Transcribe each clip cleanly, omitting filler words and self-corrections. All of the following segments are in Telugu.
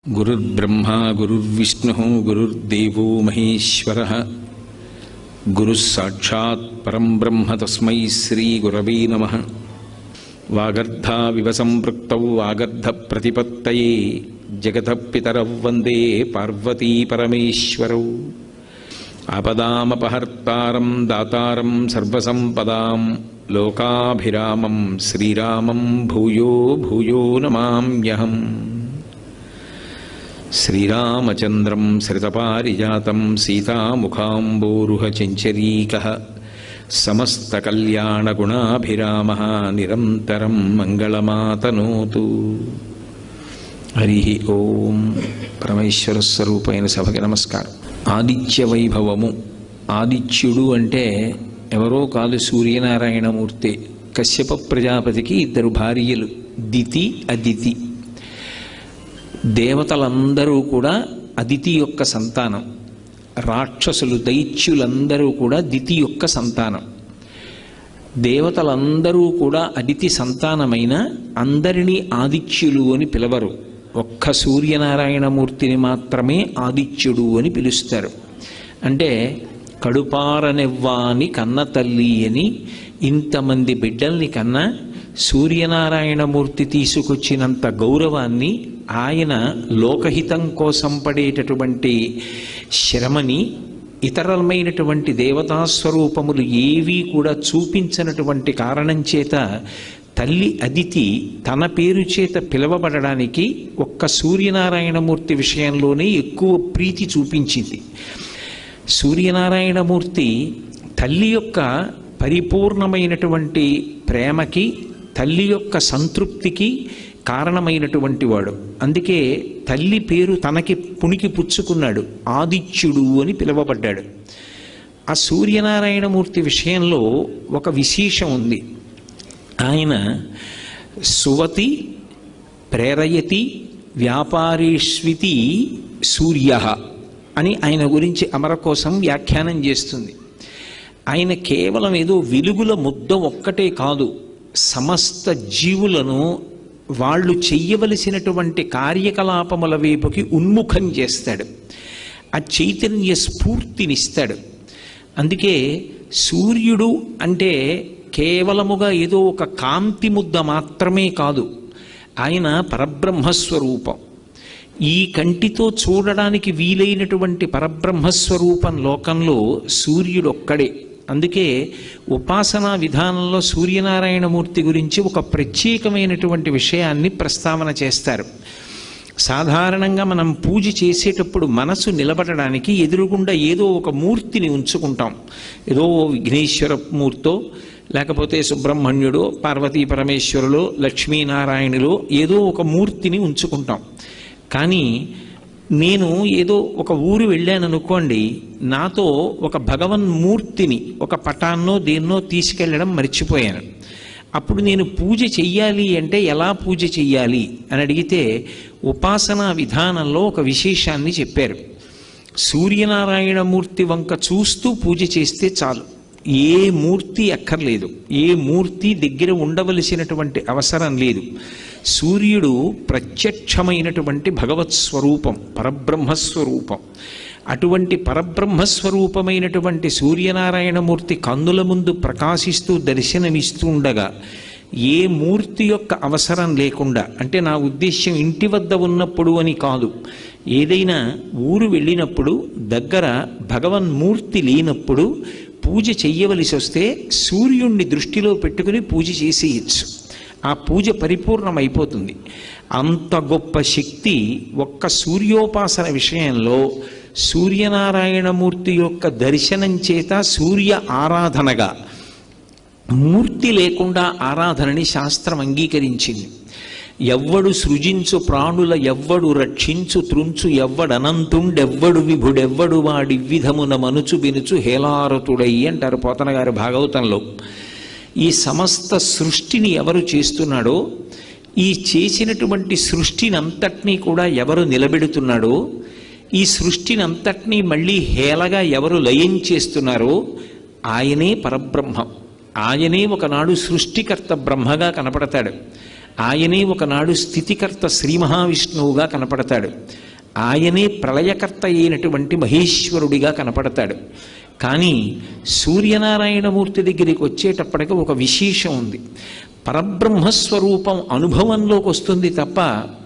गुरुर्ब्रह्मा गुरुर्विष्णुः गुरुर्देवो महेश्वरः गुरुः साक्षात् परं ब्रह्म तस्मै श्रीगुरवे नमः। वागर्धाविव सम्पृक्तौ वागर्धप्रतिपत्तये जगतः पितरौ वन्दे पार्वती परमेश्वरौ। आपदामपहर्तारं दातारं सर्वसम्पदां लोकाभिरामं श्रीरामं भूयो भूयो नमाम्यहम्। श्रीरामचन्द्रं श्रितपारिजातं सीतामुखाम्बोरुहचञ्चरीकः समस्तकल्याणगुणाभिरामः निरन्तरं मङ्गलमातनोतु। हरिः ओं। परमेश्वरस्वरूपैన సభకి నమస్కారం। ఆదిత్య వైభవము, ఆదిత్యుడు అంటే ఎవరో కాదు, సూర్యనారాయణమూర్తి. కశ్యప ప్రజాపతికి ఇద్దరు భార్యలు, దితి అదితి. దేవతలందరూ కూడా అదితి యొక్క సంతానం. రాక్షసులు దైత్యులందరూ కూడా దితి యొక్క సంతానం. దేవతలందరూ కూడా అదితి సంతానమైన అందరినీ ఆదిత్యులు అని పిలవరు. ఒక్క సూర్యనారాయణమూర్తిని మాత్రమే ఆదిత్యుడు అని పిలుస్తారు. అంటే కడుపారనెవ్వాని కన్న తల్లి అని ఇంతమంది బిడ్డల్ని కన్నా సూర్యనారాయణమూర్తి తీసుకొచ్చినంత గౌరవాన్ని, ఆయన లోకహితం కోసం పడేటటువంటి శ్రమని ఇతరమైనటువంటి దేవతాస్వరూపములు ఏవీ కూడా చూపించినటువంటి కారణం చేత తల్లి అదితి తన పేరు చేత పిలవబడడానికి ఒక్క సూర్యనారాయణమూర్తి విషయంలోనే ఎక్కువ ప్రీతి చూపించింది. సూర్యనారాయణమూర్తి తల్లి యొక్క పరిపూర్ణమైనటువంటి ప్రేమకి, తల్లి యొక్క సంతృప్తికి కారణమైనటువంటి వాడు. అందుకే తల్లి పేరు తనకి పుణికి పుచ్చుకున్నాడు, ఆదిత్యుడు అని పిలువబడ్డాడు. ఆ సూర్యనారాయణమూర్తి విషయంలో ఒక విశేషం ఉంది. ఆయన సువతి ప్రేరయతి వ్యాపారేష్వితి సూర్య అని ఆయన గురించి అమరకోశం వ్యాఖ్యానం చేస్తుంది. ఆయన కేవలం ఏదో వెలుగుల ముద్ద ఒక్కటే కాదు, సమస్త జీవులను వాళ్ళు చెయ్యవలసినటువంటి కార్యకలాపముల వైపుకి ఉన్ముఖం చేస్తాడు. ఆ చైతన్య స్ఫూర్తినిస్తాడు. అందుకే సూర్యుడు అంటే కేవలముగా ఏదో ఒక కాంతి ముద్ద మాత్రమే కాదు, ఆయన పరబ్రహ్మస్వరూపం. ఈ కంటితో చూడడానికి వీలైనటువంటి పరబ్రహ్మస్వరూపం లోకంలో సూర్యుడు ఒక్కడే. అందుకే ఉపాసనా విధానంలో సూర్యనారాయణమూర్తి గురించి ఒక ప్రత్యేకమైనటువంటి విషయాన్ని ప్రస్తావన చేస్తారు. సాధారణంగా మనం పూజ చేసేటప్పుడు మనసు నిలబడడానికి ఎదురుగుండా ఏదో ఒక మూర్తిని ఉంచుకుంటాం. ఏదో విఘ్నేశ్వర మూర్తో, లేకపోతే సుబ్రహ్మణ్యుడో, పార్వతీ పరమేశ్వరులో, లక్ష్మీనారాయణులో ఏదో ఒక మూర్తిని ఉంచుకుంటాం. కానీ నేను ఏదో ఒక ఊరు వెళ్ళాను అనుకోండి, నాతో ఒక భగవన్మూర్తిని, ఒక పటాన్నో దేన్నో తీసుకెళ్ళడం మర్చిపోయాను. అప్పుడు నేను పూజ చెయ్యాలి అంటే ఎలా పూజ చెయ్యాలి అని అడిగితే ఉపాసనా విధానంలో ఒక విశేషాన్ని చెప్పారు. సూర్యనారాయణమూర్తి వంక చూస్తూ పూజ చేస్తే చాలు, ఏ మూర్తి అక్కర్లేదు, ఏ మూర్తి దగ్గర ఉండవలసినటువంటి అవసరం లేదు. సూర్యుడు ప్రత్యక్షమైనటువంటి భగవత్ స్వరూపం, పరబ్రహ్మస్వరూపం. అటువంటి పరబ్రహ్మస్వరూపమైనటువంటి సూర్యనారాయణమూర్తి కన్నుల ముందు ప్రకాశిస్తూ దర్శనమిస్తూ ఉండగా ఏ మూర్తి యొక్క అవసరం లేకుండా, అంటే నా ఉద్దేశ్యం ఇంటి వద్ద ఉన్నప్పుడు అని కాదు, ఏదైనా ఊరు వెళ్ళినప్పుడు దగ్గర భగవన్మూర్తి లేనప్పుడు పూజ చెయ్యవలసి వస్తే సూర్యుణ్ణి దృష్టిలో పెట్టుకుని పూజ చేసేయచ్చు. ఆ పూజ పరిపూర్ణమైపోతుంది. అంత గొప్ప శక్తి ఒక్క సూర్యోపాసన విషయంలో సూర్యనారాయణమూర్తి యొక్క దర్శనం చేత సూర్య ఆరాధనగా, మూర్తి లేకుండా ఆరాధనని శాస్త్రం అంగీకరించింది. ఎవ్వడు సృజించు ప్రాణుల ఎవ్వడు రక్షించు త్రుంచు ఎవ్వడనంతుండెవ్వడు విభుడెవ్వడు వాడి విధమున మనుచు బినుచు హేలారతుడై అంటారు పోతన గారి భాగవతంలో. ఈ సమస్త సృష్టిని ఎవరు చేస్తున్నాడో, ఈ చేసినటువంటి సృష్టిని అంతటినీ కూడా ఎవరు నిలబెడుతున్నాడో, ఈ సృష్టిని అంతటినీ మళ్ళీ హేళగా ఎవరు లయం చేస్తున్నారో ఆయనే పరబ్రహ్మం. ఆయనే ఒకనాడు సృష్టికర్త బ్రహ్మగా కనపడతాడు. ఆయనే ఒకనాడు స్థితికర్త శ్రీ మహావిష్ణువుగా కనపడతాడు. ఆయనే ప్రళయకర్త అయినటువంటి మహేశ్వరుడిగా కనపడతాడు. కానీ సూర్యనారాయణమూర్తి దగ్గరికి వచ్చేటప్పటికి ఒక విశేషం ఉంది. పరబ్రహ్మస్వరూపం అనుభవంలోకి వస్తుంది తప్ప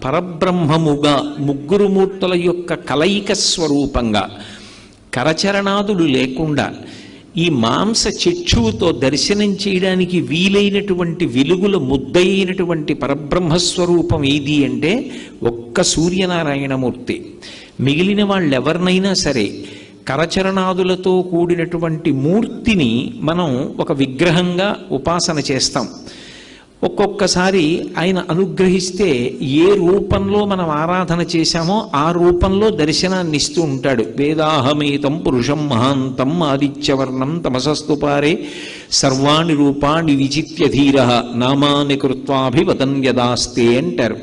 పరబ్రహ్మముగా ముగ్గురు మూర్తుల యొక్క కలయిక స్వరూపంగా కరచరణాదులు లేకుండా ఈ మాంస చక్షువుతో దర్శనం చేయడానికి వీలైనటువంటి వెలుగుల ముద్దయినటువంటి పరబ్రహ్మస్వరూపం ఏది అంటే ఒక్క సూర్యనారాయణమూర్తి. మిగిలిన వాళ్ళెవరినైనా సరే కరచరణాదులతో కూడినటువంటి మూర్తిని మనం ఒక విగ్రహంగా ఉపాసన చేస్తాం. ఒక్కొక్కసారి ఆయన అనుగ్రహిస్తే ఏ రూపంలో మనం ఆరాధన చేశామో ఆ రూపంలో దర్శనాన్ని ఇస్తూ ఉంటాడు. వేదాహమేతం పురుషం మహాంతం ఆదిత్యవర్ణం తమసస్తుపారే సర్వాణి రూపాణి విచిత్య ధీర నామాని కృత్వాభివదన్ యదాస్తే అంటారు.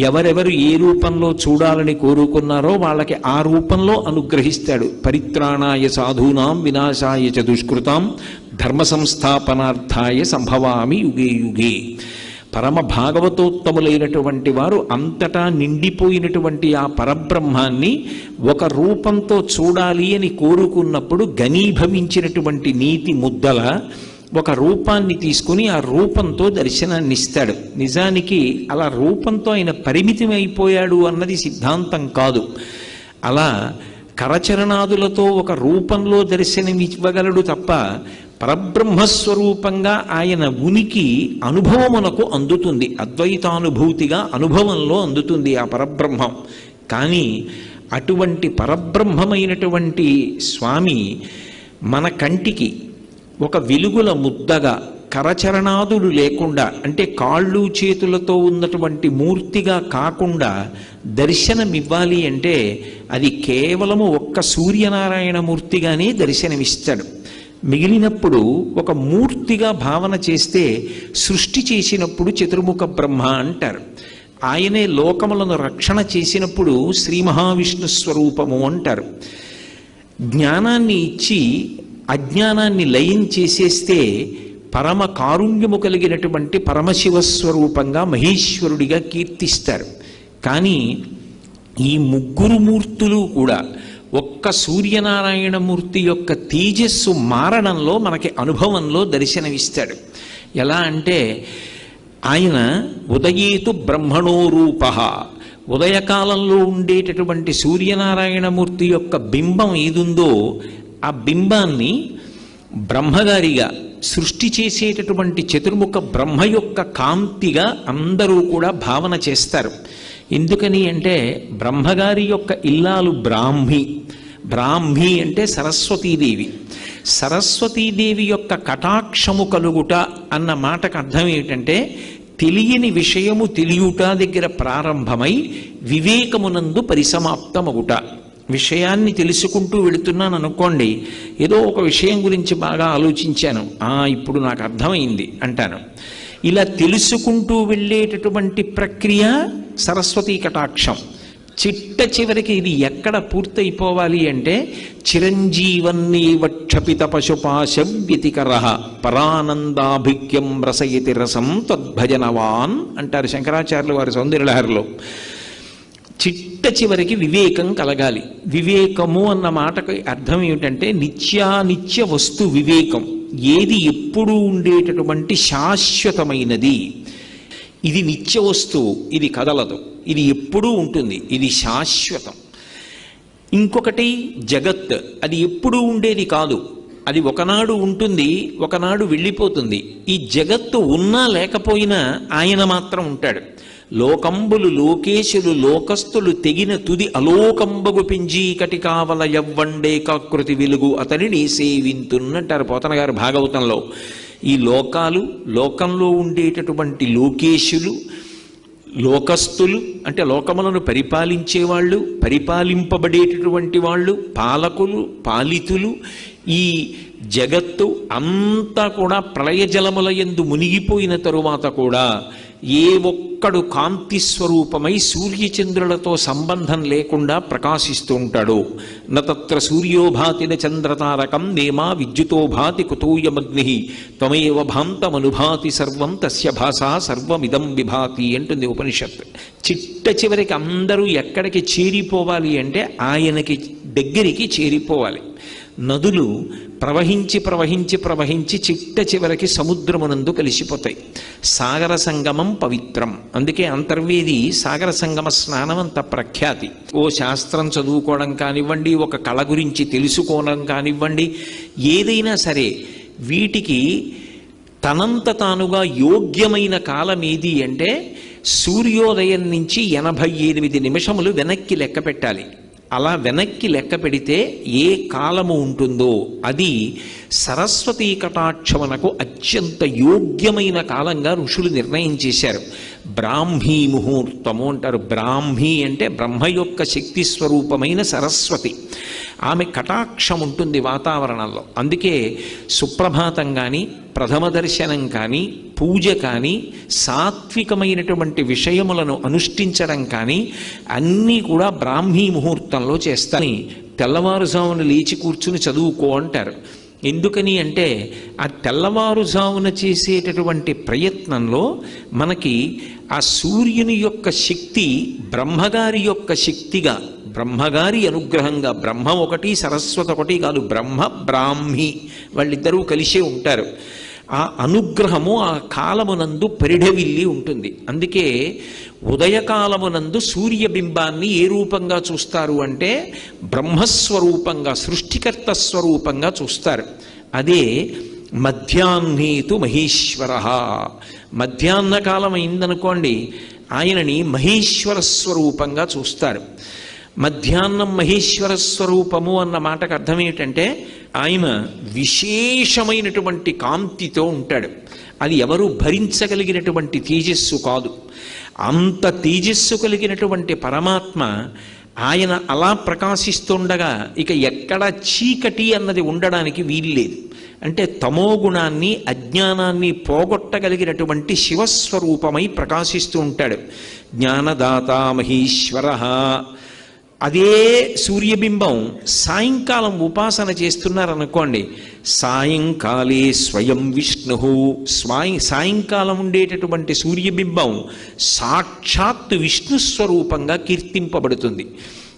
ఎవరెవరు ఏ రూపంలో చూడాలని కోరుకున్నారో వాళ్ళకి ఆ రూపంలో అనుగ్రహిస్తాడు. పరిత్రాణాయ సాధూనాం వినాశాయ చ దుష్కృతాం ధర్మ సంస్థాపనార్థాయ సంభవామి యుగే యుగే. పరమ భాగవతోత్తములైనటువంటి వారు అంతటా నిండిపోయినటువంటి ఆ పరబ్రహ్మాన్ని ఒక రూపంతో చూడాలి అని కోరుకున్నప్పుడు ఘనీభవించినటువంటి నీతి ముద్దల ఒక రూపాన్ని తీసుకుని ఆ రూపంతో దర్శనాన్ని ఇస్తాడు. నిజానికి అలా రూపంతో ఆయన పరిమితం అయిపోయాడు అన్నది సిద్ధాంతం కాదు. అలా కరచరణాదులతో ఒక రూపంలో దర్శనమివ్వగలడు తప్ప పరబ్రహ్మస్వరూపంగా ఆయన ఉనికి అనుభవమునకు అందుతుంది. అద్వైతానుభూతిగా అనుభవంలో అందుతుంది ఆ పరబ్రహ్మం. కానీ అటువంటి పరబ్రహ్మమైనటువంటి స్వామి మన కంటికి ఒక వెలుగుల ముద్దగా కరచరణాదులు లేకుండా అంటే కాళ్ళు చేతులతో ఉన్నటువంటి మూర్తిగా కాకుండా దర్శనమివ్వాలి అంటే అది కేవలము ఒక్క సూర్యనారాయణ మూర్తిగానే దర్శనమిస్తాడు. మిగిలినప్పుడు ఒక మూర్తిగా భావన చేస్తే సృష్టి చేసినప్పుడు చతుర్ముఖ బ్రహ్మ అంటారు. ఆయనే లోకములను రక్షణ చేసినప్పుడు శ్రీ మహావిష్ణు స్వరూపము అంటారు. జ్ఞానాన్ని ఇచ్చి అజ్ఞానాన్ని లయం చేసేస్తే పరమ కారుణ్యము కలిగినటువంటి పరమశివస్వరూపంగా మహేశ్వరుడిగా కీర్తిస్తారు. కానీ ఈ ముగ్గురు మూర్తులు కూడా ఒక్క సూర్యనారాయణమూర్తి యొక్క తేజస్సు మారణంలో మనకి అనుభవంలో దర్శనమిస్తాడు. ఎలా అంటే ఆయన ఉదయేతు బ్రహ్మణో రూప, ఉదయకాలంలో ఉండేటటువంటి సూర్యనారాయణమూర్తి యొక్క బింబం ఏదుందో ఆ బింబాన్ని బ్రహ్మగారిగా సృష్టి చేసేటటువంటి చతుర్ముఖ బ్రహ్మ యొక్క కాంతిగా అందరూ కూడా భావన చేస్తారు. ఎందుకని అంటే బ్రహ్మగారి యొక్క ఇల్లాలు బ్రాహ్మి. బ్రాహ్మి అంటే సరస్వతీదేవి. సరస్వతీదేవి యొక్క కటాక్షము కలుగుట అన్న మాటకు అర్థం ఏమిటంటే తెలియని విషయము తెలియుట దగ్గర ప్రారంభమై వివేకమునందు పరిసమాప్తమగుట. విషయాన్ని తెలుసుకుంటూ వెళుతున్నాను అనుకోండి, ఏదో ఒక విషయం గురించి బాగా ఆలోచించాను, ఇప్పుడు నాకు అర్థమైంది అంటాను. ఇలా తెలుసుకుంటూ వెళ్ళేటటువంటి ప్రక్రియ సరస్వతీ కటాక్షం. చిట్ట చివరికి ఇది ఎక్కడ పూర్తయిపోవాలి అంటే చిరంజీవన్నీవ క్షపిత పశుపాశం వ్యతికర పరానందాభిక్యం రసయతి రసం తద్భజనవాన్ అంటారు శంకరాచార్యులు వారి సౌందర్యలహరిలో. చిట్ట చివరికి వివేకం కలగాలి. వివేకము అన్న మాటకు అర్థం ఏమిటంటే నిత్యానిత్య వస్తు వివేకం. ఏది ఎప్పుడూ ఉండేటటువంటి శాశ్వతమైనది, ఇది నిత్య వస్తువు, ఇది కదలదు, ఇది ఎప్పుడూ ఉంటుంది, ఇది శాశ్వతం. ఇంకొకటి జగత్, అది ఎప్పుడూ ఉండేది కాదు, అది ఒకనాడు ఉంటుంది, ఒకనాడు వెళ్ళిపోతుంది. ఈ జగత్తు ఉన్నా లేకపోయినా ఆయన మాత్రం ఉంటాడు. లోకంబులు లోకేశులు లోకస్తులు తెగిన తుది అలోకంబగు పింజీకటి కావల యవ్వండే కాకృతి వెలుగు అతనిని సేవింతున్నట్టారు పోతన గారు భాగవతంలో. ఈ లోకాలు, లోకంలో ఉండేటటువంటి లోకేశులు, లోకస్తులు అంటే లోకములను పరిపాలించేవాళ్ళు, పరిపాలింపబడేటటువంటి వాళ్ళు, పాలకులు, పాలితులు, ఈ జగత్తు అంతా కూడా ప్రళయ జలముల యందు మునిగిపోయిన తరువాత కూడా ఏ ఒక్కడు కాంతి స్వరూపమై సూర్యచంద్రులతో సంబంధం లేకుండా ప్రకాశిస్తూ ఉంటాడో, నత్ర సూర్యోభాతి చంద్రతారకం నేమా విద్యుతో భాతి కుతూయమగ్ని త్వమేవ భాంతమనుభాతి సర్వం తస్య భాషా సర్వమిదం విభాతి అంటుంది ఉపనిషత్. చిట్ట చివరికి అందరూ ఎక్కడికి చేరిపోవాలి అంటే ఆయనకి దగ్గరికి చేరిపోవాలి. నదులు ప్రవహించి ప్రవహించి ప్రవహించి చిట్ట చివరికి సముద్రమునందు కలిసిపోతాయి. సాగర సంగమం పవిత్రం. అందుకే అంతర్వేది సాగర సంగమ స్నానం అంత ప్రఖ్యాతి. ఓ శాస్త్రం చదువుకోవడం కానివ్వండి, ఒక కళ గురించి తెలుసుకోవడం కానివ్వండి, ఏదైనా సరే వీటికి తనంత తానుగా యోగ్యమైన కాలం ఏది అంటే సూర్యోదయం నుంచి 88 నిమిషములు వెనక్కి లెక్క పెట్టాలి. అలా వెనక్కి లెక్క పెడితే ఏ కాలము ఉంటుందో అది సరస్వతీ కటాక్షమునకు అత్యంత యోగ్యమైన కాలంగా ఋషులు నిర్ణయం చేశారు. బ్రాహ్మీ ముహూర్తము అంటారు. బ్రాహ్మీ అంటే బ్రహ్మ యొక్క శక్తి స్వరూపమైన సరస్వతి. ఆమె కటాక్షం ఉంటుంది వాతావరణంలో. అందుకే సుప్రభాతం కానీ, ప్రథమ దర్శనం కానీ, పూజ కానీ, సాత్వికమైనటువంటి విషయములను అనుష్ఠించడం కానీ అన్నీ కూడా బ్రాహ్మీ ముహూర్తంలో చేస్తాని. తెల్లవారుజామున లేచి కూర్చుని చదువుకో అంటారు. ఎందుకని అంటే ఆ తెల్లవారుజామున చేసేటటువంటి ప్రయత్నంలో మనకి ఆ సూర్యుని యొక్క శక్తి బ్రహ్మగారి యొక్క శక్తిగా, బ్రహ్మగారి అనుగ్రహంగా, బ్రహ్మ ఒకటి సరస్వతి ఒకటి కాదు, బ్రహ్మ బ్రాహ్మి వాళ్ళిద్దరూ కలిసే ఉంటారు. ఆ అనుగ్రహము ఆ కాలమునందు పరిఢవిల్లి ఉంటుంది. అందుకే ఉదయకాలమునందు సూర్యబింబాన్ని ఏ రూపంగా చూస్తారు అంటే బ్రహ్మస్వరూపంగా, సృష్టికర్త స్వరూపంగా చూస్తారు. అదే మధ్యాహ్నేతు మహేశ్వర. మధ్యాహ్న కాలం అయిందనుకోండి, ఆయనని మహేశ్వర స్వరూపంగా చూస్తారు. మధ్యాహ్నం మహేశ్వర స్వరూపము అన్న మాటకు అర్థం ఏమిటంటే ఆయన విశేషమైనటువంటి కాంతితో ఉంటాడు. అది ఎవరు భరించగలిగినటువంటి తేజస్సు కాదు. అంత తేజస్సు కలిగినటువంటి పరమాత్మ ఆయన అలా ప్రకాశిస్తుండగా ఇక ఎక్కడ చీకటి అన్నది ఉండడానికి వీల్లేదు. అంటే తమో గుణాన్ని, అజ్ఞానాన్ని పోగొట్టగలిగినటువంటి శివస్వరూపమై ప్రకాశిస్తూ ఉంటాడు. జ్ఞానదాత మహేశ్వర. అదే సూర్యబింబం సాయంకాలం ఉపాసన చేస్తున్నారనుకోండి, సాయంకాలే స్వయం విష్ణు. సాయంకాలం ఉండేటటువంటి సూర్యబింబం సాక్షాత్ విష్ణు స్వరూపంగా కీర్తింపబడుతుంది.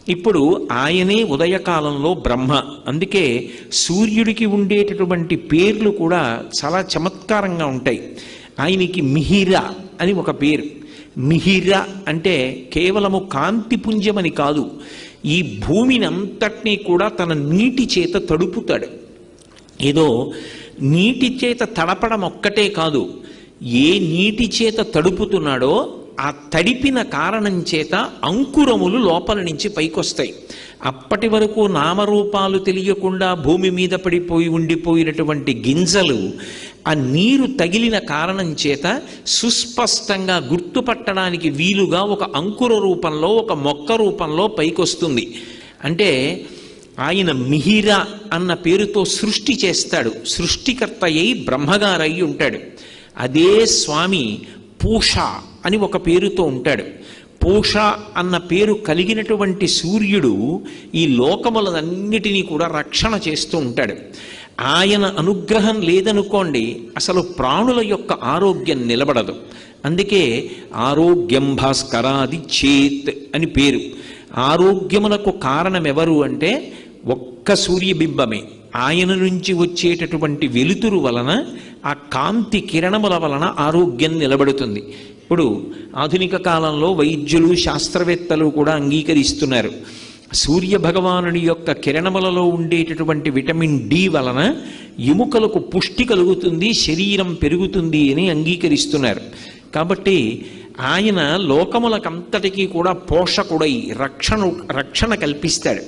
ఇప్పుడు ఆయనే ఉదయకాలంలో బ్రహ్మ. అందుకే సూర్యుడికి ఉండేటటువంటి పేర్లు కూడా చాలా చమత్కారంగా ఉంటాయి. ఆయనకి మిహిర అని ఒక పేరు. మిహిర అంటే కేవలము కాంతిపుంజమని కాదు, ఈ భూమిని అంతటినీ కూడా తన నీటి చేత తడుపుతాడు. ఏదో నీటి చేత తడపడం ఒక్కటే కాదు, ఏ నీటి చేత తడుపుతున్నాడో ఆ తడిపిన కారణం చేత అంకురములు లోపల నుంచి పైకొస్తాయి. అప్పటి వరకు నామరూపాలు తెలియకుండా భూమి మీద పడిపోయి ఉండిపోయినటువంటి గింజలు ఆ నీరు తగిలిన కారణం చేత సుస్పష్టంగా గుర్తుపట్టడానికి వీలుగా ఒక అంకుర రూపంలో, ఒక మొక్క రూపంలో పైకొస్తుంది. అంటే ఆయన మిహిర అన్న పేరుతో సృష్టి చేస్తాడు. సృష్టికర్త అయి బ్రహ్మగారై ఉంటాడు. అదే స్వామి పూష అని ఒక పేరుతో ఉంటాడు. పూష అన్న పేరు కలిగినటువంటి సూర్యుడు ఈ లోకములన్నిటినీ కూడా రక్షణ చేస్తూ ఉంటాడు. ఆయన అనుగ్రహం లేదనుకోండి అసలు ప్రాణుల యొక్క ఆరోగ్యం నిలబడదు. అందుకే ఆరోగ్యం భాస్కరాది చేత్ అని పేరు. ఆరోగ్యమునకు కారణం ఎవరు అంటే ఒక్క సూర్యబింబమే. ఆయన నుంచి వచ్చేటటువంటి వెలుతురు వలన, ఆ కాంతి కిరణముల వలన ఆరోగ్యం నిలబడుతుంది. ఇప్పుడు ఆధునిక కాలంలో వైద్యులు, శాస్త్రవేత్తలు కూడా అంగీకరిస్తున్నారు. సూర్య భగవానుడి యొక్క కిరణములలో ఉండేటటువంటి విటమిన్ డి వలన ఎముకలకు పుష్టి కలుగుతుంది, శరీరం పెరుగుతుంది అని అంగీకరిస్తున్నారు. కాబట్టి ఆయన లోకములకంతటికీ కూడా పోషకుడై రక్షణ కల్పిస్తాడు.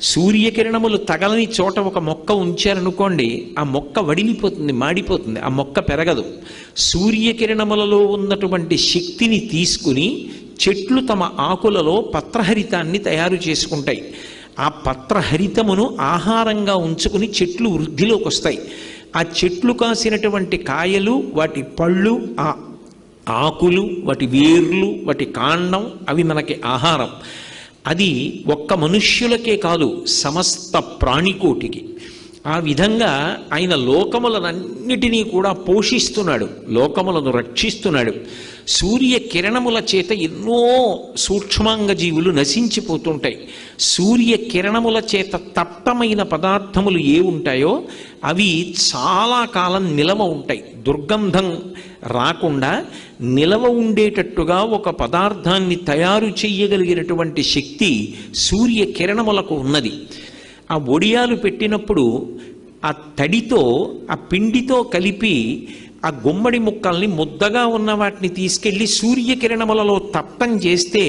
సూర్యకిరణములు తగలని చోట ఒక మొక్క ఉంచారనుకోండి, ఆ మొక్క వడిలిపోతుంది, మాడిపోతుంది, ఆ మొక్క పెరగదు. సూర్యకిరణములలో ఉన్నటువంటి శక్తిని తీసుకుని చెట్లు తమ ఆకులలో పత్రహరితాన్ని తయారు చేసుకుంటాయి. ఆ పత్రహరితమును ఆహారంగా ఉంచుకుని చెట్లు వృద్ధిలోకి వస్తాయి. ఆ చెట్లు కాసినటువంటి కాయలు, వాటి పళ్ళు, ఆకులు, వాటి వేర్లు, వాటి కాండం అవి మనకి ఆహారం. అది ఒక్క మనుష్యులకే కాదు, సమస్త ప్రాణికోటికి. ఆ విధంగా ఆయన లోకములనన్నిటినీ కూడా పోషిస్తున్నాడు, లోకములను రక్షిస్తున్నాడు. సూర్య కిరణముల చేత ఎన్నో సూక్ష్మాంగ జీవులు నశించిపోతుంటాయి. సూర్య కిరణముల చేత తప్తమైన పదార్థములు ఏ ఉంటాయో అవి చాలా కాలం నిలవ ఉంటాయి. దుర్గంధం రాకుండా నిలవ ఉండేటట్టుగా ఒక పదార్థాన్ని తయారు చేయగలిగినటువంటి శక్తి సూర్య కిరణములకు ఉన్నది. ఆ ఒడియాలు పెట్టినప్పుడు ఆ తడితో, ఆ పిండితో కలిపి ఆ గుమ్మడి ముక్కల్ని, ముద్దగా ఉన్న వాటిని తీసుకెళ్ళి సూర్యకిరణములలో తప్తం చేస్తే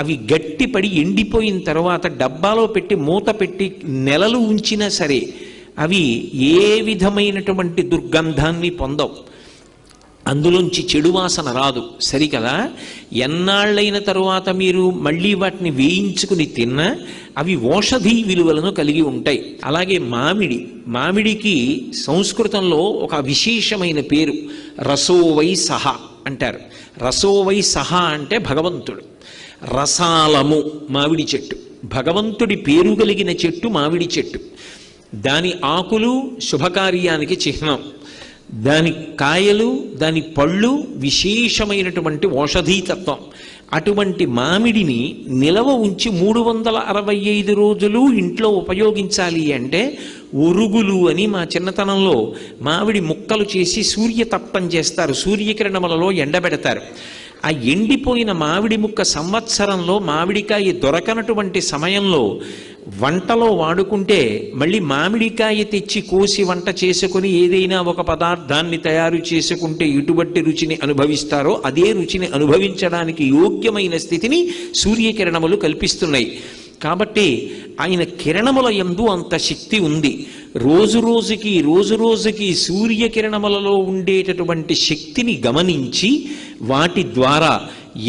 అవి గట్టిపడి ఎండిపోయిన తర్వాత డబ్బాలో పెట్టి మూత పెట్టి నెలలు ఉంచినా సరే అవి ఏ విధమైనటువంటి దుర్గంధాన్ని పొందవు, అందులోంచి చెడు వాసన రాదు. సరికదా? ఎన్నాళ్ళైన తరువాత మీరు మళ్ళీ వాటిని వేయించుకుని తిన్నా అవి ఔషధీ విలువలను కలిగి ఉంటాయి. అలాగే మామిడికి సంస్కృతంలో ఒక విశేషమైన పేరు రసోవై సహ అంటారు. రసోవై సహ అంటే భగవంతుడు. రసాలము మామిడి చెట్టు, భగవంతుడి పేరు కలిగిన చెట్టు మామిడి చెట్టు. దాని ఆకులు శుభకార్యానికి చిహ్నం, దాని కాయలు, దాని పళ్ళు విశేషమైనటువంటి ఔషధీతత్వం. అటువంటి మామిడిని నిలవ ఉంచి 365 రోజులు ఇంట్లో ఉపయోగించాలి అంటే ఒరుగులు అని మా చిన్నతనంలో మామిడి ముక్కలు చేసి సూర్యతప్తం చేస్తారు, సూర్యకిరణములలో ఎండబెడతారు. ఆ ఎండిపోయిన మామిడి ముక్క సంవత్సరంలో మామిడికాయ దొరకనటువంటి సమయంలో వంటలో వాడుకుంటే మళ్ళీ మామిడికాయ తెచ్చి కోసి వంట చేసుకుని ఏదైనా ఒక పదార్థాన్ని తయారు చేసుకుంటే ఎటువంటి రుచిని అనుభవిస్తారో అదే రుచిని అనుభవించడానికి యోగ్యమైన స్థితిని సూర్యకిరణములు కల్పిస్తున్నాయి. కాబట్టి ఆయన కిరణముల యందు అంత శక్తి ఉంది. రోజు రోజుకి సూర్యకిరణములలో ఉండేటటువంటి శక్తిని గమనించి వాటి ద్వారా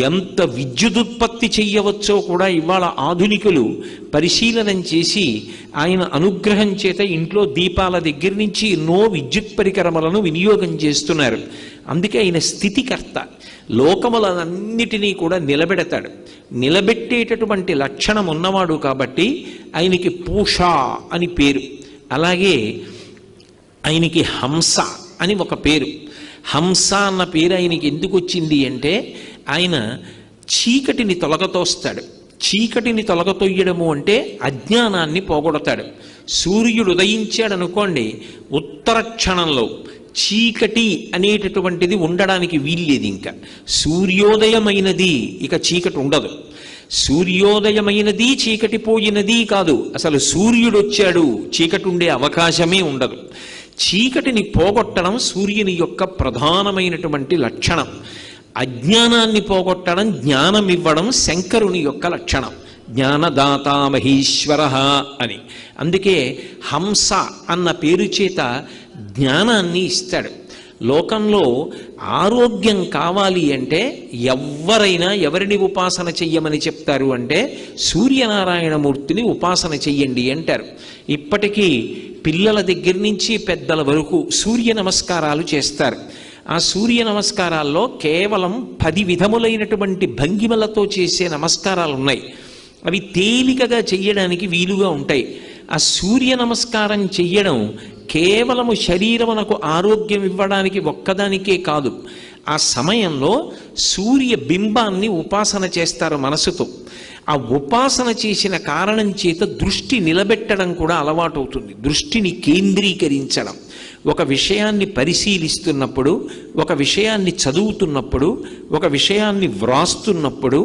ఎంత విద్యుదుత్పత్తి చెయ్యవచ్చో కూడా ఇవాళ ఆధునికులు పరిశీలనం చేసి ఆయన అనుగ్రహం చేత ఇంట్లో దీపాల దగ్గర నుంచి ఎన్నో విద్యుత్ పరికరములను వినియోగం చేస్తున్నారు. అందుకే ఆయన స్థితికర్త, లోకములన్నిటినీ కూడా నిలబెడతాడు. నిలబెట్టేటటువంటి లక్షణం ఉన్నవాడు కాబట్టి ఆయనకి పూష అని పేరు. అలాగే ఆయనకి హంస అని ఒక పేరు. హంస అన్న పేరు ఆయనకి ఎందుకు వచ్చింది అంటే ఆయన చీకటిని తొలగతోస్తాడు. చీకటిని తొలగతొయ్యడము అంటే అజ్ఞానాన్ని పోగొడతాడు. సూర్యుడు ఉదయించాడు అనుకోండి, ఉత్తర క్షణంలో చీకటి అనేటటువంటిది ఉండడానికి వీల్లేదు. ఇంకా సూర్యోదయమైనది ఇక చీకటి ఉండదు. సూర్యోదయమైనది చీకటి పోయినది కాదు, అసలు సూర్యుడు వచ్చాడు చీకటి ఉండే అవకాశమే ఉండదు. చీకటిని పోగొట్టడం సూర్యుని యొక్క ప్రధానమైనటువంటి లక్షణం. అజ్ఞానాన్ని పోగొట్టడం, జ్ఞానం ఇవ్వడం శంకరుని యొక్క లక్షణం. జ్ఞానదాత మహేశ్వర అని. అందుకే హంస అన్న పేరు చేత జ్ఞానాన్ని ఇస్తాడు. లోకంలో ఆరోగ్యం కావాలి అంటే ఎవరైనా ఎవరిని ఉపాసన చెయ్యమని చెప్తారు అంటే సూర్యనారాయణమూర్తిని ఉపాసన చెయ్యండి అంటారు. ఇప్పటికీ పిల్లల దగ్గర నుంచి పెద్దల వరకు సూర్య నమస్కారాలు చేస్తారు. ఆ సూర్య నమస్కారాల్లో కేవలం 10 విధములైనటువంటి భంగిమలతో చేసే నమస్కారాలు ఉన్నాయి. అవి తేలికగా చెయ్యడానికి వీలుగా ఉంటాయి. ఆ సూర్య నమస్కారం చెయ్యడం కేవలము శరీరమునకు ఆరోగ్యం ఇవ్వడానికి ఒక్కదానికే కాదు, ఆ సమయంలో సూర్య బింబాన్ని ఉపాసన చేస్తారు మనసుతో. ఆ ఉపాసన చేసిన కారణం చేత దృష్టి నిలబెట్టడం కూడా అలవాటు అవుతుంది. దృష్టిని కేంద్రీకరించడం, ఒక విషయాన్ని పరిశీలిస్తున్నప్పుడు, ఒక విషయాన్ని చదువుతున్నప్పుడు, ఒక విషయాన్ని వ్రాస్తున్నప్పుడు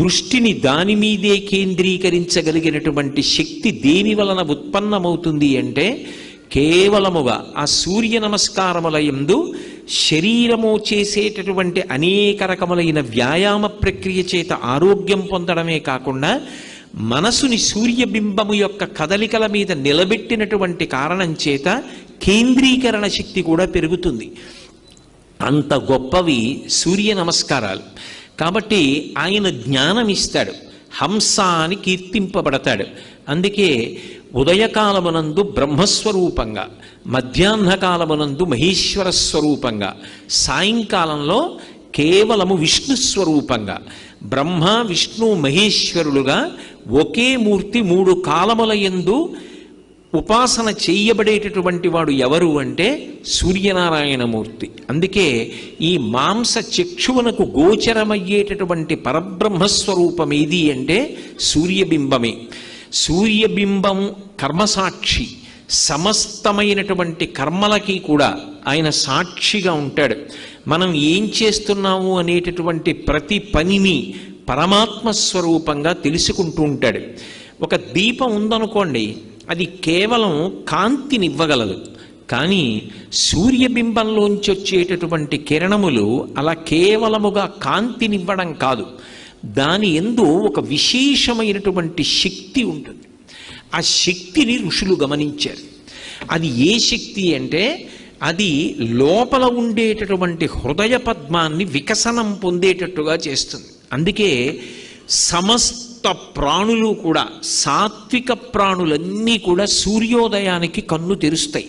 దృష్టిని దాని మీదే కేంద్రీకరించగలిగినటువంటి శక్తి దేని వలన ఉత్పన్నమవుతుంది అంటే కేవలముగా ఆ సూర్య నమస్కారముల యందు శరీరము చేసేటటువంటి అనేక రకములైన వ్యాయామ ప్రక్రియ చేత ఆరోగ్యం పొందడమే కాకుండా మనసుని సూర్యబింబము యొక్క కదలికల మీద నిలబెట్టినటువంటి కారణం చేత కేంద్రీకరణ శక్తి కూడా పెరుగుతుంది. అంత గొప్పవి సూర్య నమస్కారాలు. కాబట్టి ఆయన జ్ఞానం ఇస్తాడు, హంస అని కీర్తింపబడతాడు. అందుకే ఉదయకాలమునందు బ్రహ్మస్వరూపంగా, మధ్యాహ్న కాలమునందు మహేశ్వర స్వరూపంగా, సాయంకాలంలో కేవలము విష్ణు స్వరూపంగా బ్రహ్మ విష్ణు మహేశ్వరులుగా ఒకే మూర్తి 3 కాలముల యందు ఉపాసన చెయ్యబడేటటువంటి వాడు ఎవరు అంటే సూర్యనారాయణమూర్తి. అందుకే ఈ మాంస చక్షువునకు గోచరమయ్యేటటువంటి పరబ్రహ్మస్వరూపం ఏది అంటే సూర్యబింబమే. సూర్యబింబం కర్మసాక్షి, సమస్తమైనటువంటి కర్మలకి కూడా ఆయన సాక్షిగా ఉంటాడు. మనం ఏం చేస్తున్నాము అనేటటువంటి ప్రతి పనిని పరమాత్మ స్వరూపంగా తెలుసుకుంటూ ఉంటాడు. ఒక దీపం ఉందనుకోండి, అది కేవలం కాంతినివ్వగలదు, కానీ సూర్యబింబంలోంచి వచ్చేటటువంటి కిరణములు అలా కేవలముగా కాంతినివ్వడం కాదు, దాని యందు ఒక విశేషమైనటువంటి శక్తి ఉంటుంది. ఆ శక్తిని ఋషులు గమనించారు. అది ఏ శక్తి అంటే అది లోపల ఉండేటటువంటి హృదయ పద్మాన్ని వికసనం పొందేటట్టుగా చేస్తుంది. అందుకే సమస్త ప్రాణులు కూడా, సాత్విక ప్రాణులన్నీ కూడా సూర్యోదయానికి కన్ను తెరుస్తాయి.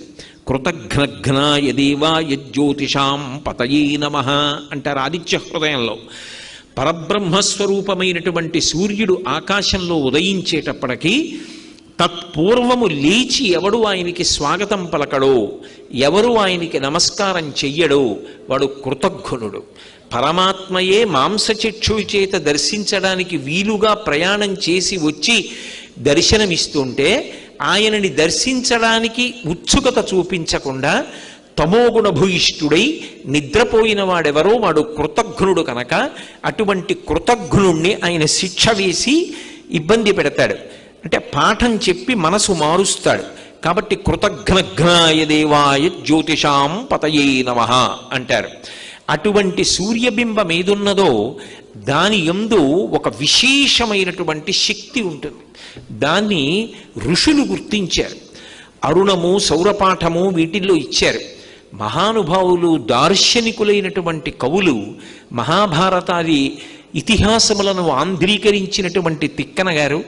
కృతఘ్నఘ్నాయ దేవాయ జ్యోతిషాం పతయే నమః అంటారు ఆదిత్య హృదయంలో. పరబ్రహ్మస్వరూపమైనటువంటి సూర్యుడు ఆకాశంలో ఉదయించేటప్పటికీ తత్పూర్వము లేచి ఎవడు ఆయనకి స్వాగతం పలకడో, ఎవరు ఆయనకి నమస్కారం చెయ్యడో వాడు కృతఘ్నుడు. పరమాత్మయే మాంసచక్షువు చేత దర్శించడానికి వీలుగా ప్రయాణం చేసి వచ్చి దర్శనమిస్తుంటే ఆయనని దర్శించడానికి ఉత్సుకత చూపించకుండా తమోగుణ భూయిష్ఠుడై నిద్రపోయిన వాడెవరో వాడు కృతఘ్నుడు కనుక అటువంటి కృతఘ్నుణ్ణి ఆయన శిక్ష వేసి ఇబ్బంది పెడతాడు. అంటే పాఠం చెప్పి మనసు మారుస్తాడు. కాబట్టి కృతఘ్నఘ్నాయ దేవాయ జ్యోతిషాం పతయే నమః అంటారు. అటువంటి సూర్యబింబం ఏదున్నదో దాని యందు ఒక విశేషమైనటువంటి శక్తి ఉంటుంది. దాన్ని ఋషులు గుర్తించారు. అరుణము, సౌరపాఠము వీటిల్లో ఇచ్చారు. మహానుభావులు, దార్శనికులైనటువంటి కవులు మహాభారతాది ఇతిహాసములను ఆంధ్రీకరించినటువంటి తిక్కన గారు,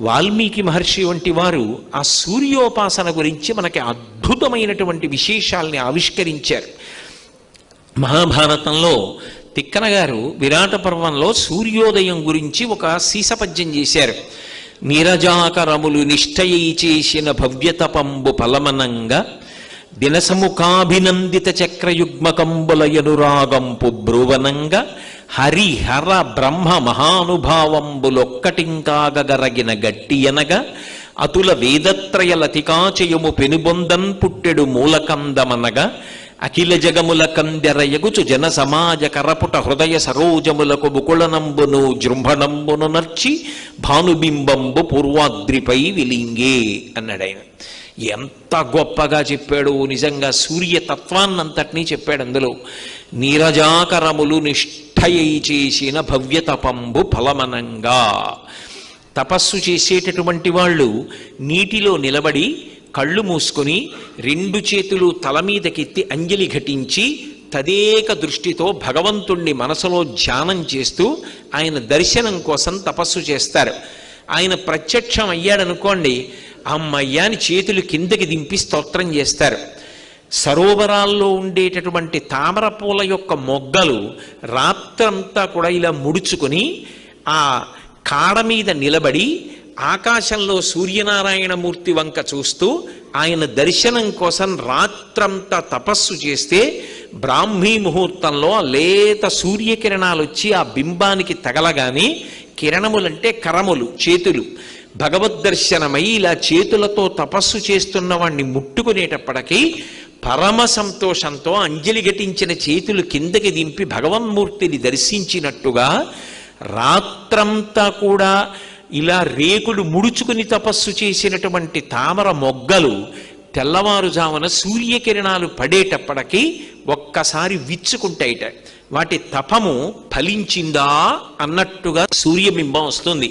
వాల్మీకి మహర్షి వంటి వారు ఆ సూర్యోపాసన గురించి మనకి అద్భుతమైనటువంటి విశేషాల్ని ఆవిష్కరించారు. మహాభారతంలో తిక్కన గారు విరాట పర్వంలో సూర్యోదయం గురించి ఒక సీసపద్యం చేశారు. నీరజాకరములు నిష్ఠయై చేసిన భవ్యతపంబు ఫలమనంగా దినసముఖాభినందిత చక్రయుగ్మకంబులయనురాగంపు బ్రువనంగా హరిహర బ్రహ్మ మహానుభావంబులొక్కటింకాగరగిన గట్టి అనగా అతుల వేదత్రయ లతికాచయము పెనుబొందన్ పుట్టెడు మూలకందమనగా అఖిల జగముల కందెరయగుచు జన సమాజ కరపుట హృదయ సరోజములకు బుకుళనంబును జృంభణంబును నర్చి భానుబింబంబు పూర్వాద్రిపై విలింగే అన్నాడు ఆయన. ఎంత గొప్పగా చెప్పాడు! నిజంగా సూర్యతత్వాన్నంతటినీ చెప్పాడు అందులో. నీరజాకరములు నిష్ఠయై చేసిన భవ్యతపంబు ఫలమనంగా. తపస్సు చేసేటటువంటి వాళ్ళు నీటిలో నిలబడి కళ్ళు మూసుకొని 2 చేతులు తల మీదకెత్తి అంజలి ఘటించి తదేక దృష్టితో భగవంతుణ్ణి మనసులో ధ్యానం చేస్తూ ఆయన దర్శనం కోసం తపస్సు చేస్తారు. ఆయన ప్రత్యక్షం అయ్యాడనుకోండి, అమ్మయ్యాని చేతులు కిందకి దింపి స్తోత్రం చేస్తారు. సరోవరాల్లో ఉండేటటువంటి తామర పూల యొక్క మొగ్గలు రాత్రంతా కూడా ఇలా ముడుచుకొని ఆ కాడ మీద నిలబడి ఆకాశంలో సూర్యనారాయణమూర్తి వంక చూస్తూ ఆయన దర్శనం కోసం రాత్రంతా తపస్సు చేస్తే బ్రాహ్మీ ముహూర్తంలో లేత సూర్యకిరణాలు వచ్చి ఆ బింబానికి తగలగానే, కిరణములంటే కరములు, చేతులు, భగవద్దర్శనమై ఇలా చేతులతో తపస్సు చేస్తున్న వాణ్ణి ముట్టుకునేటప్పటికీ పరమ సంతోషంతో అంజలి ఘటించిన చేతులు కిందకి దింపి భగవన్మూర్తిని దర్శించినట్టుగా రాత్రంతా కూడా ఇలా రేకులు ముడుచుకుని తపస్సు చేసినటువంటి తామర మొగ్గలు తెల్లవారుజామున సూర్యకిరణాలు పడేటప్పటికీ ఒక్కసారి విచ్చుకుంటాయిట. వాటి తపము ఫలించిందా అన్నట్టుగా సూర్యబింబం వస్తుంది.